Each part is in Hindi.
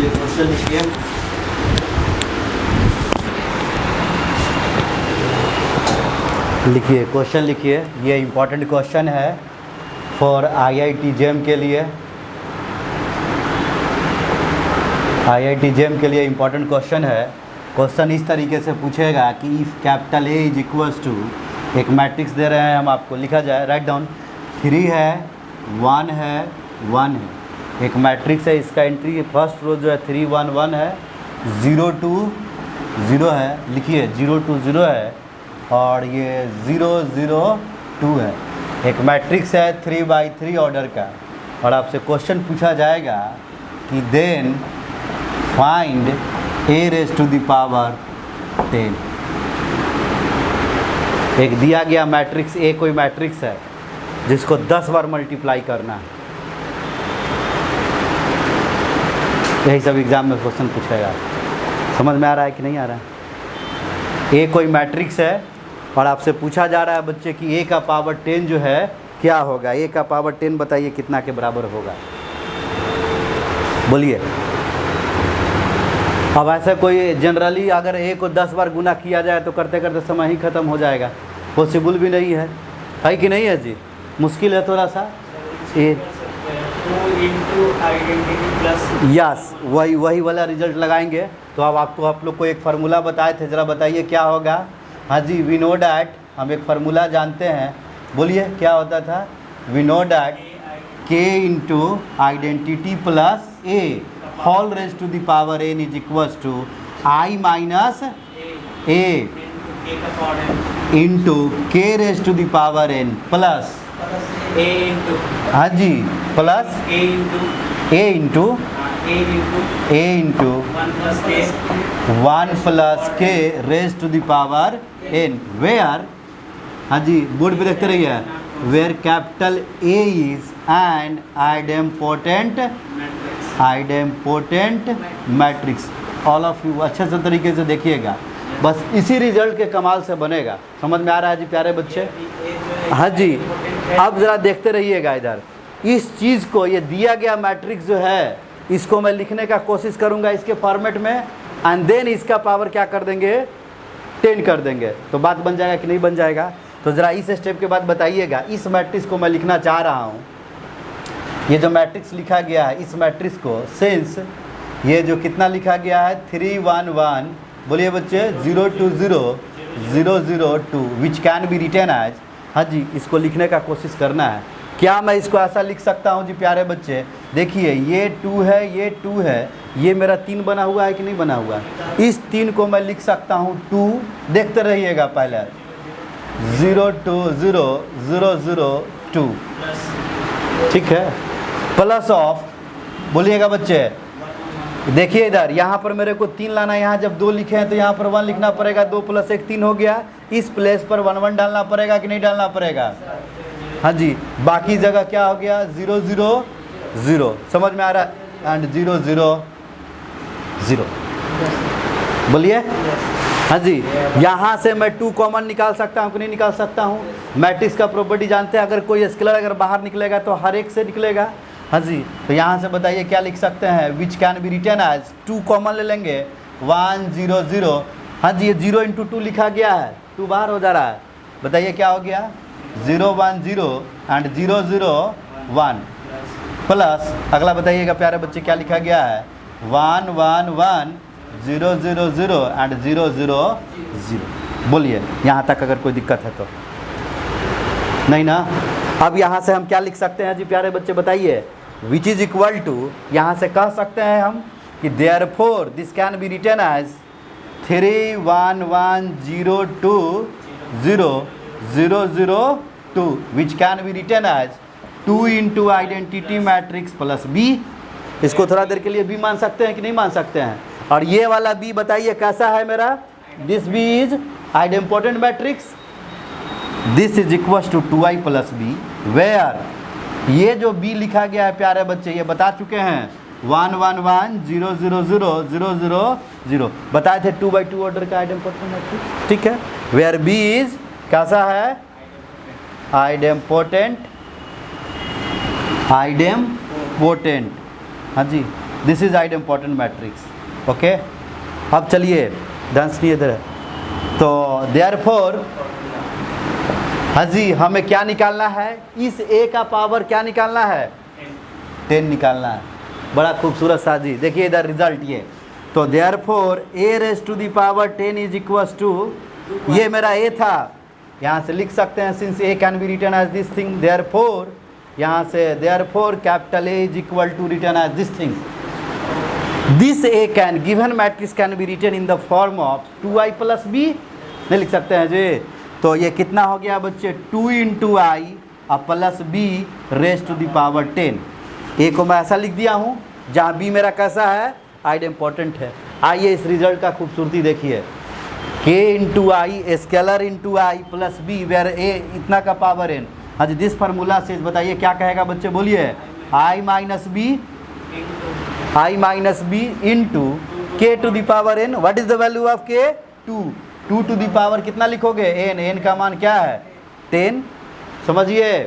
ये क्वेश्चन लिखिए। लिखिए क्वेश्चन लिखिए, ये इम्पॉर्टेंट क्वेश्चन है फॉर IIT JEM के लिए। IIT JEM के लिए इम्पॉर्टेंट क्वेश्चन है। क्वेश्चन इस तरीके से पूछेगा कि if capital A is equals to, एक मैट्रिक्स दे रहे हैं हम आपको, लिखा जाए, राइट डाउन। 3 है, 1 है, 1 है, एक मैट्रिक्स है, इसका एंट्री फर्स्ट रो जो है 3 1 1 है, 0 2 0 है, लिखिए 0 2 0 है, और ये 0 0 2 है। एक मैट्रिक्स है 3/3 ऑर्डर का, और आपसे क्वेश्चन पूछा जाएगा कि then find a raise to the power 10। एक दिया गया मैट्रिक्स A कोई मैट्रिक्स है जिसको 10 बार मल्टीप्लाई करना है। यही सब एग्जाम में क्वेश्चन पूछेगा। समझ में आ रहा है कि नहीं आ रहा है? A कोई मैट्रिक्स है और आपसे पूछा जा रहा है बच्चे कि A का पावर 10 जो है क्या होगा। A का पावर 10 बताइए कितना के बराबर होगा, बोलिए। अब ऐसा कोई जनरली अगर A को 10 बार गुना किया जाए तो करते करते समय ही ख़त्म हो जाएगा, पॉसिबल भी नहीं है कि नहीं है जी? मुश्किल है थोड़ा सा। यस, वही वाला रिजल्ट लगाएंगे। तो अब आपको आप लोग को एक फार्मूला बताए थे, ज़रा बताइए क्या होगा। हाँ जी, वी नो डैट, हम एक फार्मूला जानते हैं, बोलिए क्या होता था। We know that k into identity plus a whole raise to the power n is equals to i minus a into k raise to the power n plus a into, हाँ जी, plus a into a into 1 plus k raise to the power n, where, हाँ जी बोर्ड पे देखते रहिए, where capital A is and idempotent matrix. All of you अच्छे से तरीके से देखिएगा, बस इसी रिजल्ट के कमाल से बनेगा। समझ में आ रहा है जी प्यारे बच्चे? हाँ जी, अब ज़रा देखते रहिएगा इधर। इस चीज़ को, ये दिया गया मैट्रिक्स जो है, इसको मैं लिखने का कोशिश करूँगा इसके फॉर्मेट में, एंड देन इसका पावर क्या कर देंगे, 10 कर देंगे। तो बात बन जाएगा कि नहीं बन जाएगा? तो ज़रा इस स्टेप के बाद बताइएगा। इस मैट्रिक्स को मैं लिखना चाह रहा हूँ, ये जो मैट्रिक्स लिखा गया है, इस मैट्रिक्स को सिंस ये जो कितना लिखा गया है 3 1 1, बोलिए बच्चे 0 2 0 0 0 2 which can be written as, हाँ जी, इसको लिखने का कोशिश करना है। क्या मैं इसको ऐसा लिख सकता हूँ जी प्यारे बच्चे? देखिए ये 2 है, ये 2 है, ये मेरा 3 बना हुआ है कि नहीं बना हुआ है? इस 3 को मैं लिख सकता हूँ 2, देखते रहिएगा पहले, 0 2 0 0 0 2, ठीक है, प्लस ऑफ, बोलिएगा बच्चे। देखिए इधर, यहाँ पर मेरे को 3 लाना है, यहाँ जब 2 लिखे हैं तो यहाँ पर 1 लिखना पड़ेगा, 2 + 1 3 हो गया। इस प्लेस पर 1 1 डालना पड़ेगा कि नहीं डालना पड़ेगा? हाँ जी, बाकी जगह क्या हो गया, 0 0 0, समझ में आ रहा है, एंड 0 0 0, बोलिए। हाँ जी, यहाँ से मैं 2 कॉमन निकाल सकता हूँ कि नहीं निकाल सकता हूँ? मैट्रिक्स का प्रॉपर्टी जानते हैं, अगर कोई स्केलर अगर बाहर निकलेगा तो हर एक से निकलेगा। हाँ जी, तो यहाँ से बताइए क्या लिख सकते हैं, which can be written as, 2 common ले लेंगे, 1 0 0, हाँ जी, ये 0 × 2 लिखा गया है, 2 बाहर हो जा रहा है, बताइए क्या हो गया, 0 1 0 एंड 0 0 1, प्लस अगला बताइएगा प्यारे बच्चे क्या लिखा गया है, 1 1 1 0 0 0 एंड 0 0 0। बोलिए यहाँ तक अगर कोई दिक्कत है तो नहीं ना? अब यहाँ से हम क्या लिख सकते हैं जी प्यारे बच्चे बताइए, विच इज इक्वल टू, यहाँ से कह सकते हैं हम कि therefore this can be written as 3 1 1 0 2 0 0 0 2 which can be written as 2 into identity matrix plus B. इसको थोड़ा देर के लिए बी मान सकते हैं कि नहीं मान सकते हैं? और ये वाला बी बताइए कैसा है मेरा, this B is idempotent matrix, this is equal to 2i plus B, where ये जो बी लिखा गया है प्यारे बच्चे, ये बता चुके हैं, 1 1 1 0 0 0 0 0 0 बताए थे, 2/2 ऑर्डर का आइडेम्पोटेंट मैट्रिक्स, ठीक है, वेयर बी इज कैसा है, आइडेम्पोटेंट, हाँ जी, this is idempotent matrix. Okay, अब चलिए ध्यान सुनिए इधर। तो देयरफॉर हाँ जी, हमें क्या निकालना है? इस ए का पावर क्या निकालना है? 10 निकालना है। बड़ा खूबसूरत सा जी, देखिए इधर रिजल्ट ये। तो therefore A raise to the power 10 is equals to, ये मेरा ए था, यहाँ से लिख सकते हैं since A can be written as this thing, therefore यहाँ से therefore capital A is equal to written as this thing. This A can given matrix can be written in the form of 2i plus B, नहीं लिख सकते हैं जी। तो ये कितना हो गया बच्चे? 2 into I plus B raise to the power 10। A को मैं ऐसा लिख दिया हूँ जहाँ बी मेरा कैसा है? आइडेम्पोर्टेंट है। आइए इस रिजल्ट का खूबसूरती देखिए। k into I scalar into I plus B where A इतना का पावर n। हाँ जी, दिस फार्मूला से बताइए क्या कहेगा बच्चे, बोलिए। I minus B into k to the power n। What is the value of k? 2 to the power कितना लिखोगे? n का मान क्या है? 10, समझिए,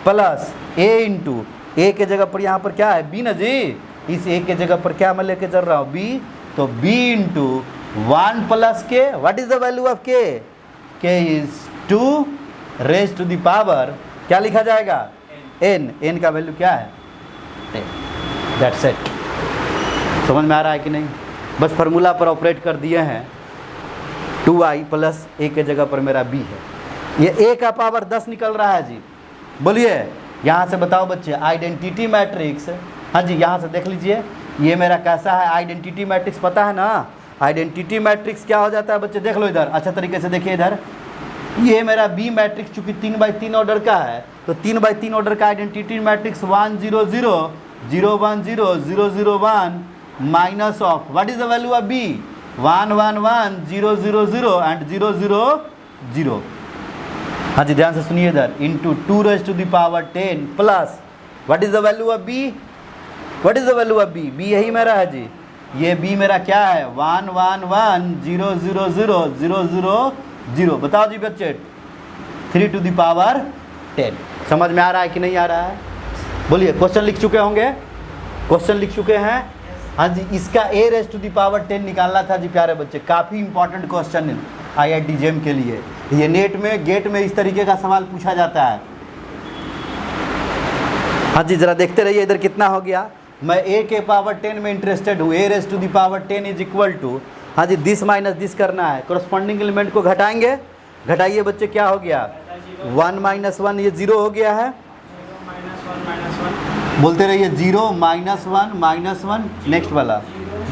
प्लस a इंटू ए के जगह पर यहाँ पर क्या है? b ना जी। इस ए के जगह पर क्या मैं लेके चल रहा हूँ? b। तो b into 1 plus k, what is the value of k? k is 2 raise to the power क्या लिखा जाएगा? n का वैल्यू क्या है? 10। That's it. समझ में आ रहा है कि नहीं? बस फार्मूला पर ऑपरेट कर दिए हैं। 2i प्लस ए के जगह पर मेरा b है। ये a का पावर 10 निकल रहा है जी। बोलिए यहाँ से बताओ बच्चे, आइडेंटिटी मैट्रिक्स। हाँ जी, यहाँ से देख लीजिए ये मेरा कैसा है? आइडेंटिटी मैट्रिक्स पता है ना? आइडेंटिटी मैट्रिक्स क्या हो जाता है बच्चे? देख लो इधर, अच्छा तरीके से देखिए इधर। ये मेरा बी मैट्रिक्स चूंकि 3x3 ऑर्डर का है, तो 3x3 ऑर्डर का identity matrix 1 0 0 0 1 0 0 0 1 minus of what is the value of B? 1 1 1 0 0 0 and 0 0 0। हाँ जी, ध्यान से सुनिए इधर। Into 2 raise to the power 10 plus what is the value of B? What is the value of B? B यही मेरा है जी। ये बी मेरा क्या है? 1 1 1 0 0 0 0 0 0। बताओ जी बच्चे, 3 टू द पावर 10। समझ में आ रहा है कि नहीं आ रहा है? बोलिए, क्वेश्चन लिख चुके होंगे? क्वेश्चन लिख चुके हैं? हाँ जी, इसका ए रेज़ टू द पावर 10 निकालना था जी प्यारे बच्चे। काफ़ी इंपॉर्टेंट क्वेश्चन है IIT JEM के लिए। ये नेट में गेट में इस तरीके का सवाल पूछा जाता है। हाँ जी, ज़रा देखते रहिए इधर कितना हो गया। मैं a के पावर 10 में इंटरेस्टेड हूँ। a raise to the power 10 is equal to, हाँ जी, दिस माइनस दिस करना है। कोरस्पॉन्डिंग एलिमेंट को घटाएंगे। घटाइए बच्चे, क्या हो गया? 1 माइनस 1, ये 0 हो गया है। बोलते रहिए 0 माइनस 1 माइनस 1। नेक्स्ट वाला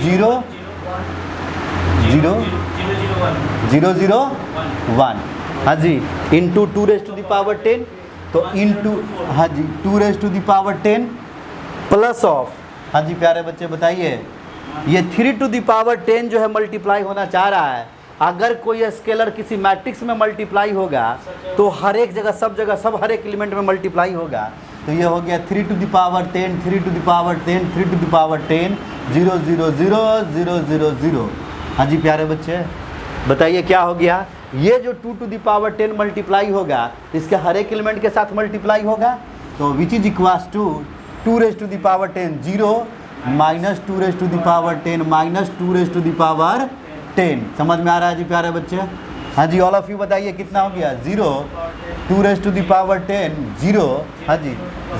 0 0 0 0 1। हाँ जी, into 2 raise to the power 10। तो इंटू, हाँ जी, 2 raise to the power 10 plus of, हाँ जी प्यारे बच्चे बताइए, ये 3 टू द पावर 10 जो है मल्टीप्लाई होना चाह रहा है। अगर कोई स्केलर किसी मैट्रिक्स में मल्टीप्लाई होगा तो हर एक जगह सब हर एक एलिमेंट में मल्टीप्लाई होगा। तो ये हो गया 3 to the power 10 3 to the power 10 3 to the power 10 0 0 0 0 0 0। हाँ जी प्यारे बच्चे बताइए क्या हो गया? ये जो 2 टू द पावर 10 मल्टीप्लाई होगा, इसके हर एक एलिमेंट के साथ मल्टीप्लाई होगा। तो which is equals to 2 raise to the power 10 0 minus 2 raise to the power 10 minus 2 raise to the power 10। समझ में आ रहा है जी प्यारे बच्चे? हाँ जी, ऑल ऑफ यू बताइए कितना हो गया? 0 2 रेज़ टू द पावर 10 0, हाँ जी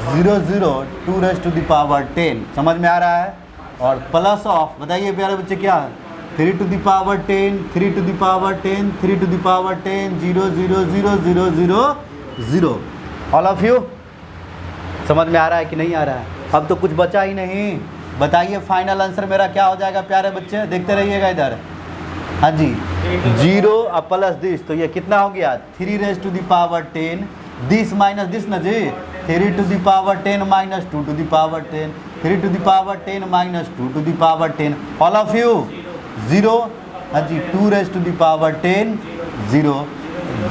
0 0 2 रेज़ टू द पावर 10। समझ में आ रहा है? और प्लस ऑफ बताइए प्यारे बच्चे क्या? 3 to the power 10 3 to the power 10 3 to the power 10 0 0 0 0 0 0। All of you समझ में आ रहा है कि नहीं आ रहा है? अब तो कुछ बचा ही नहीं। बताइए फाइनल आंसर मेरा क्या हो जाएगा प्यारे बच्चे? देखते रहिएगा इधर। हाँ जी, 0 प्लस दिस, तो ये कितना हो गया? 3 raise to the power 10 this minus this ना जी, 3 to the power 10 minus 2 to the power 10 3 to the power 10 minus 2 to the power 10। All of you 0, हाँ जी 2 रेज़ टू द पावर 10 0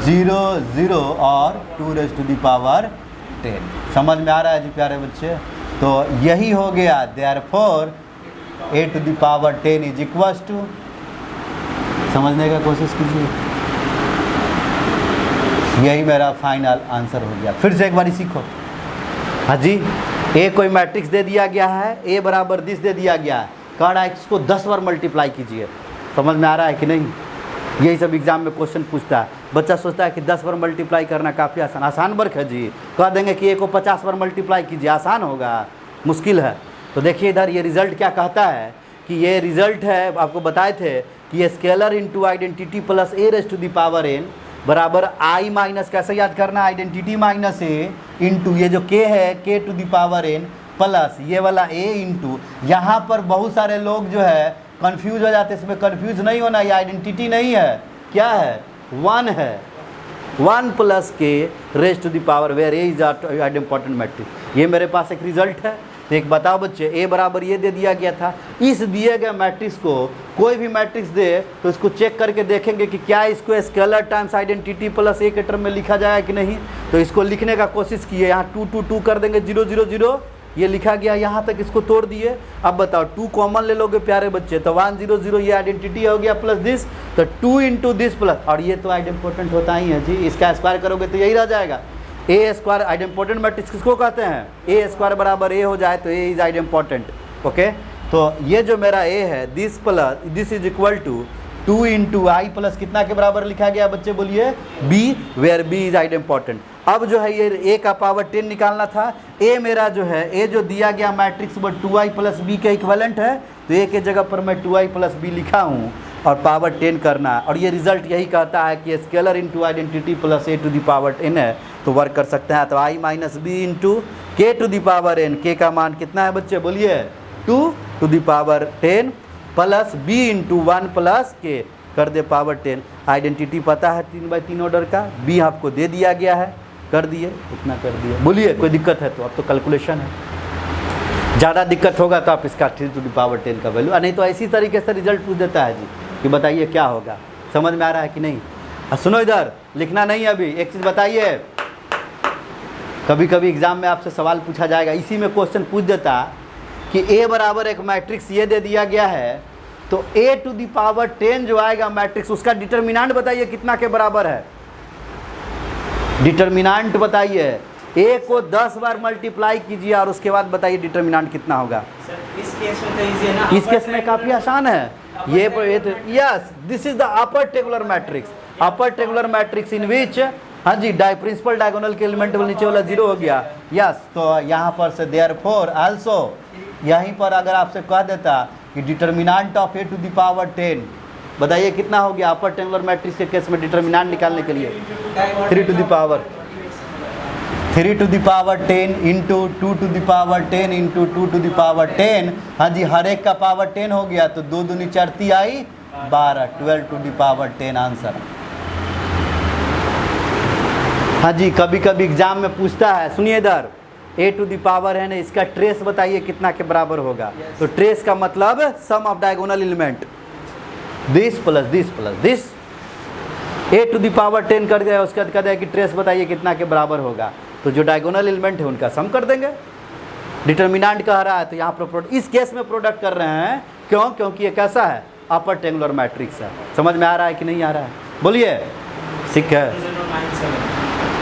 0 0 और 2 रेज़ टू द पावर 10। समझ में आ रहा है जी प्यारे बच्चे? तो यही हो गया therefore a to the power 10 is equals to, समझने का कोशिश कीजिए, यही मेरा फाइनल आंसर हो गया। फिर से एक बार सीखो। हाँ जी, ए कोई मैट्रिक्स दे दिया गया है, ए बराबर दिस दे दिया गया है, कह रहा है इसको 10 बार मल्टीप्लाई कीजिए। समझ में आ रहा है कि नहीं? यही सब एग्जाम में क्वेश्चन पूछता है। बच्चा सोचता है कि 10 बार मल्टीप्लाई करना काफ़ी आसान वर्क है जी, कह देंगे कि ए को 50 बार मल्टीप्लाई कीजिए, आसान होगा? मुश्किल है। तो देखिए इधर ये रिजल्ट क्या कहता है कि ये रिजल्ट है, आपको बताए थे कि ये scalar into identity plus A raise to the power n बराबर आई माइनस, कैसे याद करना, आइडेंटिटी माइनस ए इंटू ये जो के है k to the power n plus ये वाला ए इंटू, यहाँ पर बहुत सारे लोग जो है कंफ्यूज हो जाते हैं। इसमें कंफ्यूज नहीं होना, ये आइडेंटिटी नहीं है, क्या है, 1 है, 1 plus k raise to the power where A is an important matrix. ये मेरे पास एक रिजल्ट है। तो एक बताओ बच्चे, ए बराबर ये दे दिया गया था। इस दिए गए मैट्रिक्स को कोई भी मैट्रिक्स दे तो इसको चेक करके देखेंगे कि क्या इसको स्केलर टाइम्स आइडेंटिटी प्लस ए के टर्म में लिखा जाए कि नहीं। तो इसको लिखने का कोशिश किए, यहाँ 2 2 2 कर देंगे, 0 0 0 ये लिखा गया, यहाँ तक इसको तोड़ दिए। अब बताओ 2 कॉमन ले लोगे प्यारे बच्चे, तो 1 0 0 ये आइडेंटिटी हो गया प्लस दिस, तो 2 इंटू दिस प्लस, और ये तो आइडेंपोर्टेंट होता ही है जी, इसका स्क्वायर करोगे तो यही रह जाएगा। ए स्क्वायर आइडेंपोर्टेंट मैट्रिक्स किसको कहते हैं? ए स्क्वायर बराबर ए हो जाए तो ए इज आइडेंपोर्टेंट। ओके, तो ये जो मेरा ए है this plus this is equal to 2 into I plus कितना के बराबर लिखा गया बच्चे बोलिए, B, where B is idempotent. अब जो है ये ए का पावर 10 निकालना था। ए मेरा जो है, ए जो दिया गया मैट्रिक्स वो 2i प्लस बी के इक्विवेलेंट है, तो ए के जगह पर मैं 2i प्लस बी लिखा हूँ और पावर 10 करना है। और ये रिजल्ट यही कहता है कि scalar into identity plus A to the power 10 है, तो वर्क कर सकते हैं। तो I minus B into k to the power n, k का मान कितना है बच्चे बोलिए, 2 to the power 10 plus B into 1 plus k कर दे पावर 10। आइडेंटिटी पता है 3/3 ऑर्डर का, बी आपको दे दिया गया है, कर दिए, इतना कर दिए। बोलिए कोई दिक्कत है तो, अब तो कैलकुलेशन है। ज़्यादा दिक्कत होगा तो आप इसका 3 टू द पावर 10 का वैल्यू, नहीं तो इसी तरीके से रिजल्ट पूछ देता है जी कि बताइए क्या होगा। समझ में आ रहा है कि नहीं? सुनो इधर, लिखना नहीं अभी, एक चीज़ बताइए, कभी कभी एग्जाम में आपसे सवाल पूछा जाएगा, इसी में क्वेश्चन पूछ देता कि ए बराबर एक मैट्रिक्स ये दे दिया गया है, तो ए टू द पावर 10 जो आएगा मैट्रिक्स, उसका डिटर्मिनेंट बताइए कितना के बराबर है। डिटर्मिनेंट बताइए, ए को 10 बार मल्टीप्लाई कीजिए और उसके बाद बताइए डिटर्मिनेंट कितना होगा। इस केस में तो इजी है ना, इस केस में काफ़ी आसान है। ये तो yes, this is the upper tabular matrix, upper tabular matrix in which, हाँ जी, प्रिंसिपल डायगोनल के एलिमेंट नीचे वाला 0 हो गया। यस, तो यहाँ पर से देयरफॉर आल्सो, यहीं पर अगर आपसे कह देता कि determinant of A to the power 10 बताइए कितना हो गया। अपर टेबुलर मैट्रिक्स के केस में डिटर्मिनेंट निकालने के लिए 3 to the power 10 into 2 to the power 10 into 2 to the power 10, हाँ जी, हर एक का पावर 10 हो गया, तो 2 दूनी 4 × 3 आई 12, 12 टू द पावर 10 आंसर। हाँ जी, कभी कभी एग्जाम में पूछता है, सुनिए इधर, ए टू द पावर है ना, इसका ट्रेस बताइए कितना के बराबर होगा। तो ट्रेस का मतलब sum of diagonal element, this plus this plus this, A to the power 10 कर दिया, उसके बाद कहता है कि ट्रेस बताइए कितना के बराबर होगा। तो जो डायगोनल एलिमेंट है उनका सम कर देंगे। डिटर्मिनेंट कह रहा है तो यहाँ पर इस केस में प्रोडक्ट कर रहे हैं, क्यों? क्योंकि ये कैसा है, अपर टेबुलर मैट्रिक्स है। समझ में आ रहा है कि नहीं आ रहा है? बोलिए, ठीक है,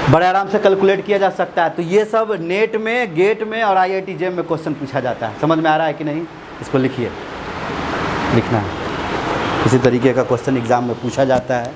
बड़े आराम से कैलकुलेट किया जा सकता है। तो ये सब नेट में, गेट में और IIT जेम में क्वेश्चन पूछा जाता है। समझ में आ रहा है कि नहीं? इसको लिखिए, लिखना है, इसी तरीके का क्वेश्चन एग्जाम में पूछा जाता है।